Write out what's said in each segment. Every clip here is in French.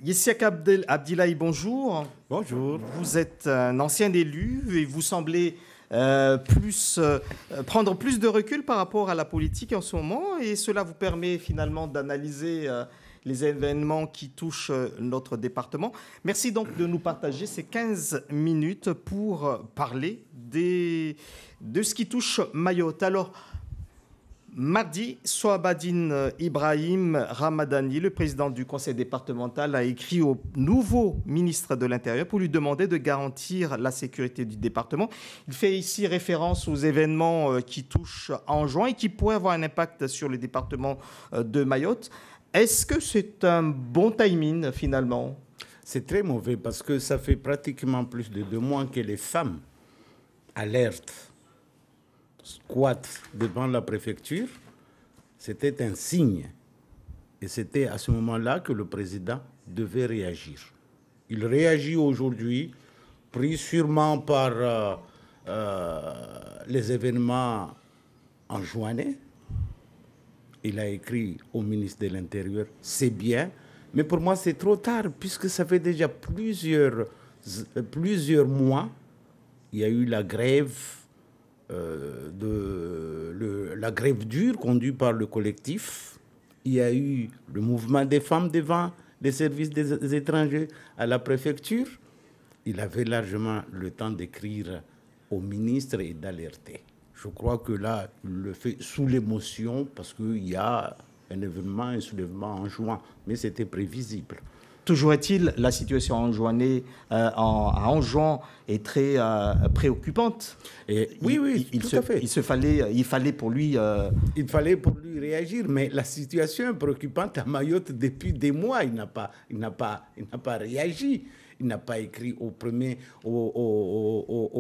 Yessiak Abdillahi, bonjour. Bonjour. Vous êtes un ancien élu et vous semblez prendre plus de recul par rapport à la politique en ce moment, et cela vous permet finalement d'analyser les événements qui touchent notre département. Merci donc de nous partager ces 15 minutes pour parler de ce qui touche Mayotte. Alors, mardi, Soabadine Ibrahim Ramadani, le président du conseil départemental, a écrit au nouveau ministre de l'Intérieur pour lui demander de garantir la sécurité du département. Il fait ici référence aux événements qui touchent Anjouan et qui pourraient avoir un impact sur le département de Mayotte. Est-ce que c'est un bon timing finalement ? C'est très mauvais parce que ça fait pratiquement plus de 2 mois que les femmes alertent, squattent devant la préfecture. C'était un signe. Et c'était à ce moment-là que le président devait réagir. Il réagit aujourd'hui, pris sûrement par les événements enjoignés. Il a écrit au ministre de l'Intérieur, c'est bien, mais pour moi c'est trop tard, puisque ça fait déjà plusieurs mois. Il y a eu la grève, la grève dure conduite par le collectif. Il y a eu le mouvement des femmes devant les services des étrangers à la préfecture. Il avait largement le temps d'écrire au ministre et d'alerter. Je crois que là, il le fait sous l'émotion parce qu'il y a un soulèvement en juin, mais c'était prévisible. Toujours est-il, la situation à Anjouan est très préoccupante. Oui, tout à fait. Il fallait pour lui réagir, mais la situation est préoccupante à Mayotte depuis des mois. Il n'a pas réagi. Il n'a pas écrit au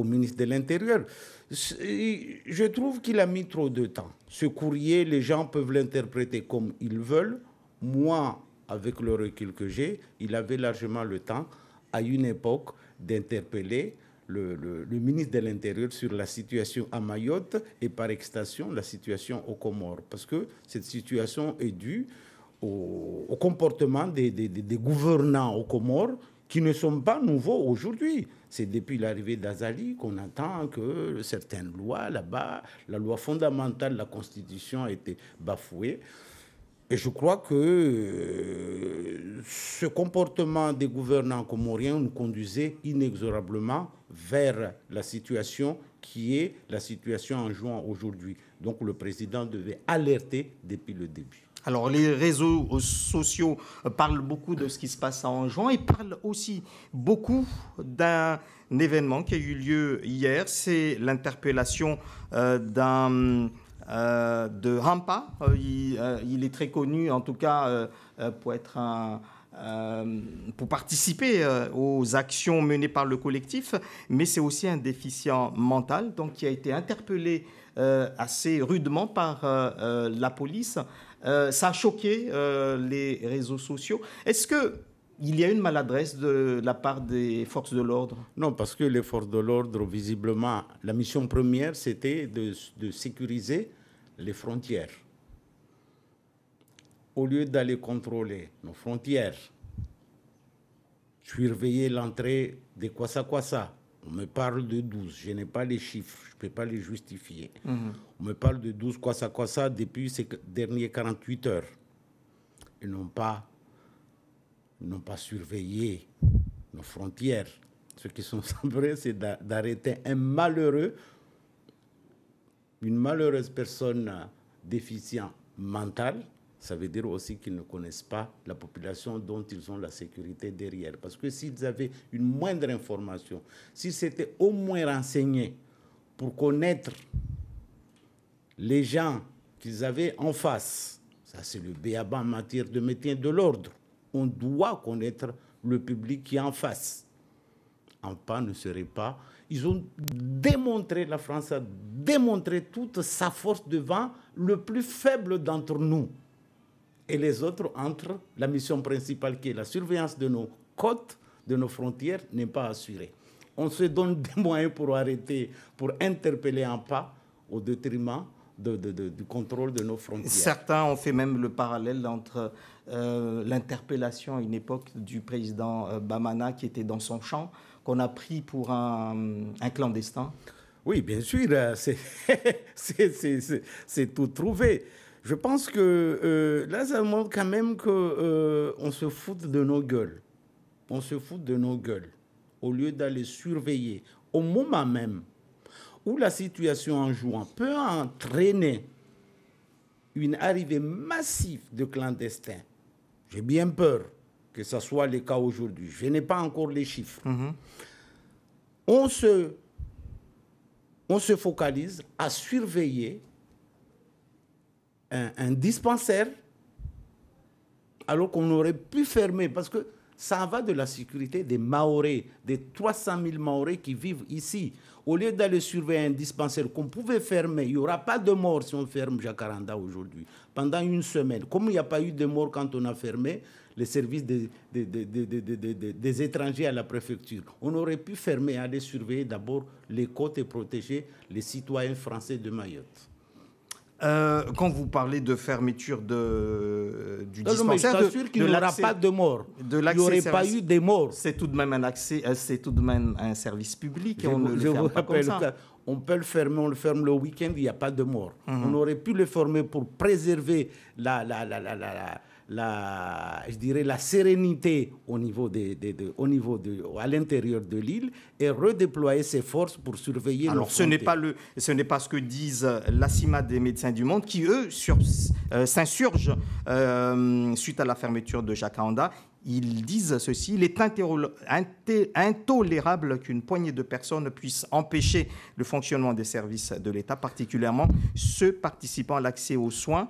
ministre de l'Intérieur. Je trouve qu'il a mis trop de temps. Ce courrier, les gens peuvent l'interpréter comme ils veulent. Moi, avec le recul que j'ai, il avait largement le temps, à une époque, d'interpeller le ministre de l'Intérieur sur la situation à Mayotte et par extension la situation aux Comores. Parce que cette situation est due au comportement des gouvernants aux Comores qui ne sont pas nouveaux aujourd'hui. C'est depuis l'arrivée d'Azali qu'on entend que certaines lois là-bas, la loi fondamentale, la Constitution a été bafouée. Et je crois que ce comportement des gouvernants comoriens nous conduisait inexorablement vers la situation qui est la situation en juin aujourd'hui. Donc le président devait alerter depuis le début. Alors, les réseaux sociaux parlent beaucoup de ce qui se passe à Anjouan et parlent aussi beaucoup d'un événement qui a eu lieu hier. C'est l'interpellation de Hampa. Il est très connu, en tout cas, pour participer aux actions menées par le collectif, mais c'est aussi un déficient mental, donc qui a été interpellé assez rudement par la police. Ça a choqué les réseaux sociaux. Est-ce qu'il y a une maladresse de la part des forces de l'ordre ? Non, parce que les forces de l'ordre, visiblement, la mission première, c'était de sécuriser les frontières. Au lieu d'aller contrôler nos frontières, surveiller l'entrée des Kwassa-Kwassa, on me parle de 12, je n'ai pas les chiffres, je ne peux pas les justifier. On me parle de 12 Kwassa-Kwassa depuis ces dernières 48 heures. Ils n'ont pas surveillé nos frontières. Ce qu'ils sont semblés, c'est d'arrêter une malheureuse personne déficiente mentale. Ça veut dire aussi qu'ils ne connaissent pas la population dont ils ont la sécurité derrière. Parce que s'ils avaient une moindre information, s'ils s'étaient au moins renseignés pour connaître les gens qu'ils avaient en face, ça c'est le b.a.-ba en matière de maintien de l'ordre. On doit connaître le public qui est en face. Hampa ne serait pas... Ils ont démontré, la France a démontré toute sa force devant le plus faible d'entre nous. Et les autres, entre la mission principale qui est la surveillance de nos côtes, de nos frontières, n'est pas assurée. On se donne des moyens pour arrêter, pour interpeller Hampa au détriment du contrôle de nos frontières. Certains ont fait même le parallèle entre l'interpellation à une époque du président Bamana qui était dans son champ, qu'on a pris pour un clandestin. Oui, bien sûr, c'est tout trouvé. Je pense que là, ça montre quand même qu'on se fout de nos gueules. On se fout de nos gueules au lieu d'aller surveiller au moment même où la situation en jouant peut entraîner une arrivée massive de clandestins. J'ai bien peur que ce soit le cas aujourd'hui. Je n'ai pas encore les chiffres. On se focalise à surveiller un dispensaire alors qu'on aurait pu fermer, parce que ça va de la sécurité des Mahorais, des 300 000 Mahorais qui vivent ici. Au lieu d'aller surveiller un dispensaire qu'on pouvait fermer, il n'y aura pas de mort si on ferme Jacaranda aujourd'hui, pendant une semaine. Comme il n'y a pas eu de mort quand on a fermé les services des étrangers à la préfecture, on aurait pu fermer et aller surveiller d'abord les côtes et protéger les citoyens français de Mayotte. Quand vous parlez de fermeture du dispensaire, non, mais je t'assure qu'il n'y aura pas de mort. Il n'y aurait pas eu de mort. C'est tout de même un accès, c'est tout de même un service public et on ne le ferme pas comme ça. On peut le fermer, on le ferme le week-end, il n'y a pas de mort. On aurait pu le fermer pour préserver je dirais la sérénité à l'intérieur de l'île et redéployer ses forces pour surveiller. Alors ce n'est pas ce que disent la CIMAD des Médecins du Monde qui eux s'insurgent suite à la fermeture de Jacaranda. Ils disent ceci: il est intolérable qu'une poignée de personnes puisse empêcher le fonctionnement des services de l'État, particulièrement ceux participant à l'accès aux soins.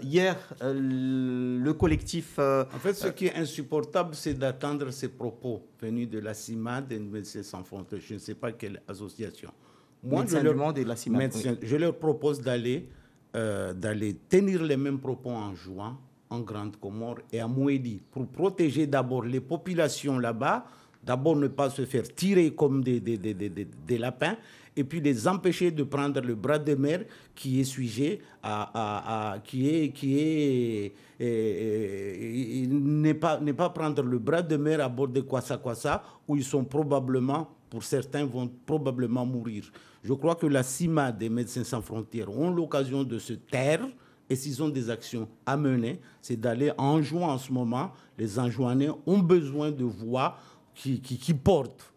Hier, le collectif... En fait, ce qui est insupportable, c'est d'attendre ces propos venus de la CIMAD et de Médecins sans frontières. Je ne sais pas quelle association. Moi, je leur propose d'aller tenir les mêmes propos en juin en Grande Comore et à Mouéli, pour protéger d'abord les populations là-bas, d'abord ne pas se faire tirer comme des lapins, et puis les empêcher de prendre le bras de mer qui est sujet n'est pas prendre le bras de mer à bord de Kwassa, où ils sont probablement, pour certains, vont probablement mourir. Je crois que la CIMA des Médecins sans frontières ont l'occasion de se taire. Et s'ils ont des actions à mener, c'est d'aller en jouant en ce moment. Les Anjouanais ont besoin de voix qui portent.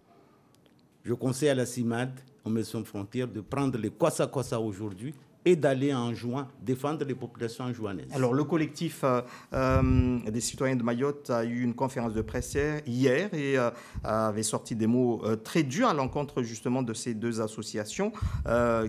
Je conseille à la CIMAD, aux Médecins sans frontières, de prendre les Kwassa aujourd'hui et d'aller en juin défendre les populations anjouanaises. Alors, le collectif des citoyens de Mayotte a eu une conférence de presse hier et avait sorti des mots très durs à l'encontre justement de ces deux associations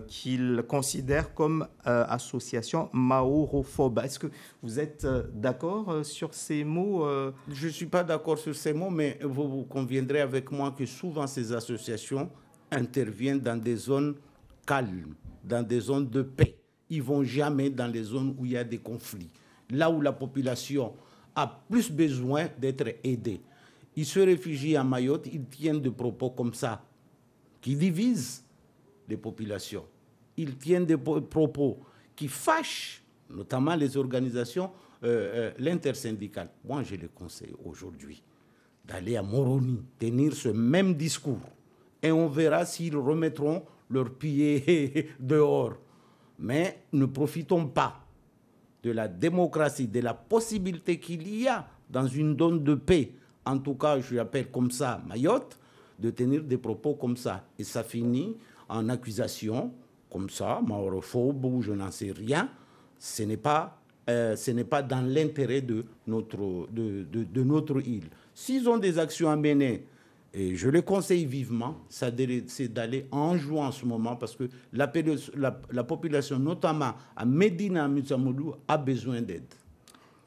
qu'ils considèrent comme associations maorophobes. Est-ce que vous êtes d'accord sur ces mots Je ne suis pas d'accord sur ces mots, mais vous conviendrez avec moi que souvent ces associations interviennent dans des zones calmes, dans des zones de paix. Ils ne vont jamais dans les zones où il y a des conflits, là où la population a plus besoin d'être aidée. Ils se réfugient à Mayotte, ils tiennent des propos comme ça, qui divisent les populations. Ils tiennent des propos qui fâchent, notamment les organisations, l'intersyndicale. Moi, je les conseille aujourd'hui d'aller à Moroni, tenir ce même discours. Et on verra s'ils remettront leurs pieds dehors. Mais ne profitons pas de la démocratie, de la possibilité qu'il y a dans une zone de paix, en tout cas, je l'appelle comme ça, Mayotte, de tenir des propos comme ça. Et ça finit en accusation, comme ça, maorophobe ou je n'en sais rien. Ce n'est pas dans l'intérêt de notre île. S'ils ont des actions à mener, et je le conseille vivement, c'est d'aller en jouant en ce moment parce que la population, notamment à Médina, à Mutsamoulou, a besoin d'aide.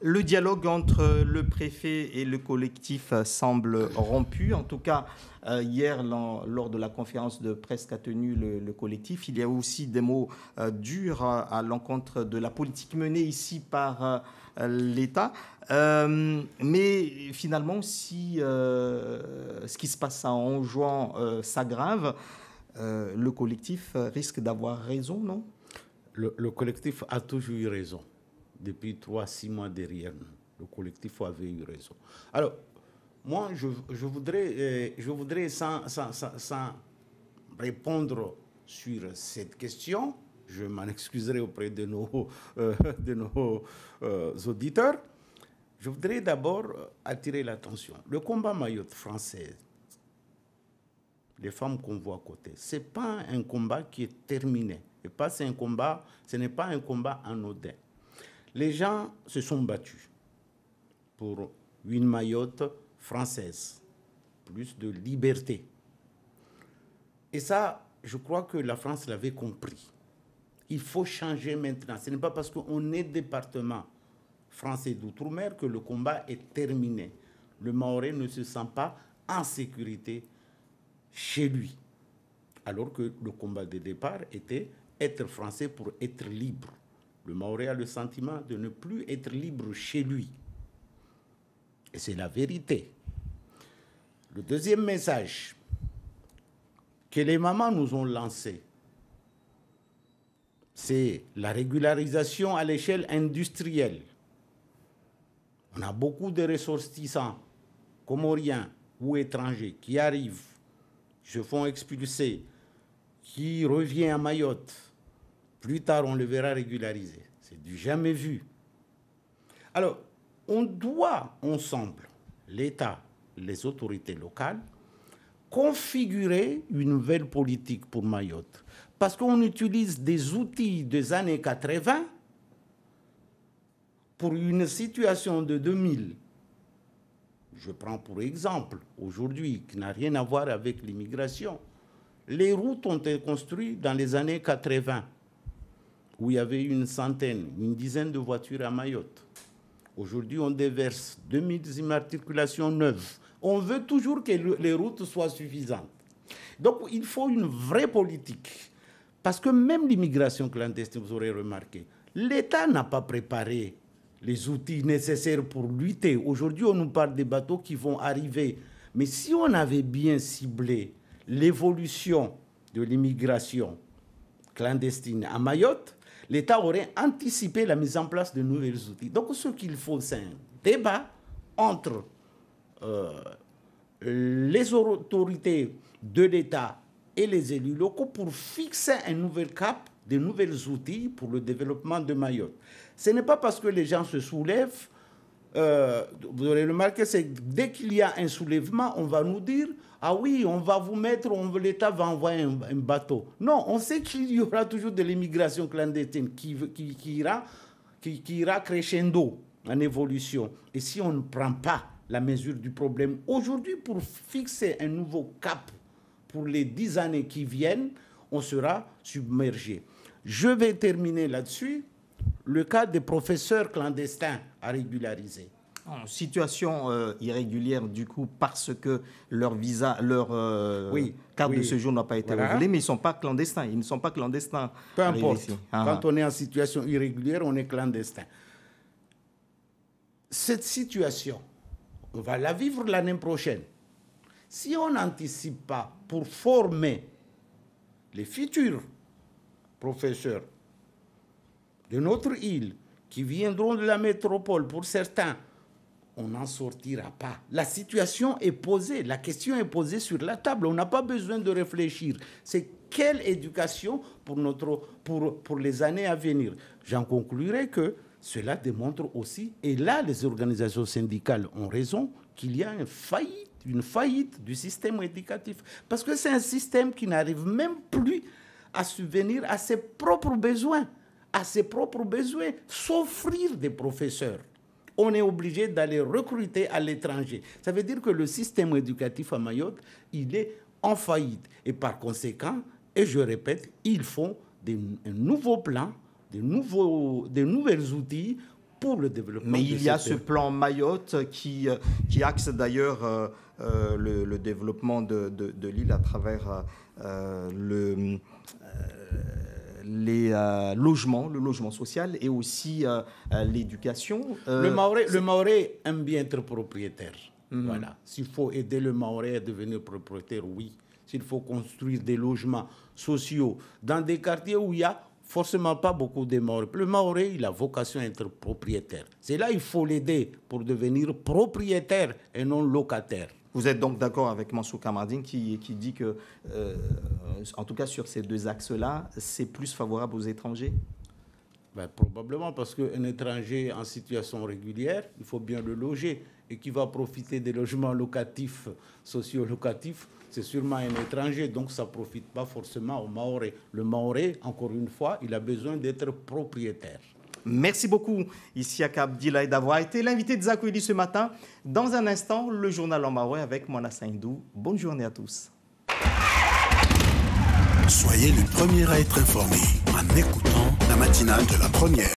Le dialogue entre le préfet et le collectif semble rompu. En tout cas, hier, lors de la conférence de presse qu'a tenue le collectif, il y a aussi des mots durs à l'encontre de la politique menée ici par l'État. Mais finalement, si ce qui se passe à Anjouan s'aggrave, le collectif risque d'avoir raison, non ? Le collectif a toujours eu raison. Depuis 3-6 mois derrière nous, le collectif avait eu raison. Alors, moi, je voudrais sans répondre sur cette question, je m'en excuserai auprès de nos auditeurs, je voudrais d'abord attirer l'attention. Le combat Mayotte français, les femmes qu'on voit à côté, ce n'est pas un combat qui est terminé. Ce n'est pas un combat anodin. Les gens se sont battus pour une Mayotte française, plus de liberté. Et ça, je crois que la France l'avait compris. Il faut changer maintenant. Ce n'est pas parce qu'on est département français d'outre-mer que le combat est terminé. Le Mahorais ne se sent pas en sécurité chez lui. Alors que le combat de départ était être français pour être libre. Le Mahorais a le sentiment de ne plus être libre chez lui. Et c'est la vérité. Le deuxième message que les mamans nous ont lancé, c'est la régularisation à l'échelle industrielle. On a beaucoup de ressortissants comoriens ou étrangers qui arrivent, se font expulser, qui reviennent à Mayotte. Plus tard, on le verra régularisé. C'est du jamais vu. Alors, on doit ensemble, l'État, les autorités locales, configurer une nouvelle politique pour Mayotte. Parce qu'on utilise des outils des années 80 pour une situation de 2000. Je prends pour exemple, aujourd'hui, qui n'a rien à voir avec l'immigration. Les routes ont été construites dans les années 80, où il y avait une dizaine de voitures à Mayotte. Aujourd'hui, on déverse 2000 immatriculations neuves. On veut toujours que les routes soient suffisantes. Donc, il faut une vraie politique. Parce que même l'immigration clandestine, vous aurez remarqué, l'État n'a pas préparé les outils nécessaires pour lutter. Aujourd'hui, on nous parle des bateaux qui vont arriver. Mais si on avait bien ciblé l'évolution de l'immigration clandestine à Mayotte, l'État aurait anticipé la mise en place de nouveaux outils. Donc, ce qu'il faut, c'est un débat entre les autorités de l'État et les élus locaux pour fixer un nouvel cap, de nouveaux outils pour le développement de Mayotte. Ce n'est pas parce que les gens se soulèvent, vous aurez remarqué, c'est dès qu'il y a un soulèvement, on va nous dire « Ah oui, on va vous mettre, l'État va envoyer un bateau ». Non, on sait qu'il y aura toujours de l'immigration clandestine qui ira crescendo en évolution. Et si on ne prend pas la mesure du problème aujourd'hui pour fixer un nouveau cap pour les 10 années qui viennent, on sera submergé. Je vais terminer là-dessus. Le cas des professeurs clandestins à régulariser. En situation irrégulière, du coup, parce que leur visa, leur carte de séjour n'a pas été renouvelée, mais ils ne sont pas clandestins. Ils ne sont pas clandestins. Peu importe. Quand on est en situation irrégulière, on est clandestin. Cette situation, on va la vivre l'année prochaine. Si on n'anticipe pas pour former les futurs professeurs de notre île, qui viendront de la métropole, pour certains, on n'en sortira pas. La situation est posée, la question est posée sur la table. On n'a pas besoin de réfléchir. C'est quelle éducation pour les années à venir. J'en conclurai que cela démontre aussi, et là les organisations syndicales ont raison, qu'il y a une faillite du système éducatif. Parce que c'est un système qui n'arrive même plus à subvenir à ses propres besoins. S'offrir des professeurs. On est obligé d'aller recruter à l'étranger. Ça veut dire que le système éducatif à Mayotte, il est en faillite. Et par conséquent, et je répète, il faut un nouveau plan, des nouvelles outils pour le développement. Mais il y a ce plan Mayotte qui axe d'ailleurs le développement de l'île à travers les logements, le logement social et aussi l'éducation. Le Mahorais aime bien être propriétaire. Voilà. S'il faut aider le Mahorais à devenir propriétaire, oui. S'il faut construire des logements sociaux dans des quartiers où il y a Forcément pas beaucoup de Maoré. Le Maoré, il a vocation à être propriétaire. C'est là qu'il faut l'aider pour devenir propriétaire et non locataire. Vous êtes donc d'accord avec Mansour Kamardine qui dit que, en tout cas sur ces deux axes-là, c'est plus favorable aux étrangers? Probablement parce qu'un étranger en situation régulière, il faut bien le loger. Et qui va profiter des logements locatifs, socio-locatifs, c'est sûrement un étranger. Donc ça ne profite pas forcément au Maoré. Le Maoré, encore une fois, il a besoin d'être propriétaire. Merci beaucoup, Isiaka Abdillaye, d'avoir été l'invité de Zakouli ce matin. Dans un instant, le journal en maoré avec Mona Saindou. Bonne journée à tous. Soyez les premiers à être informés en écoutant la matinale de la première.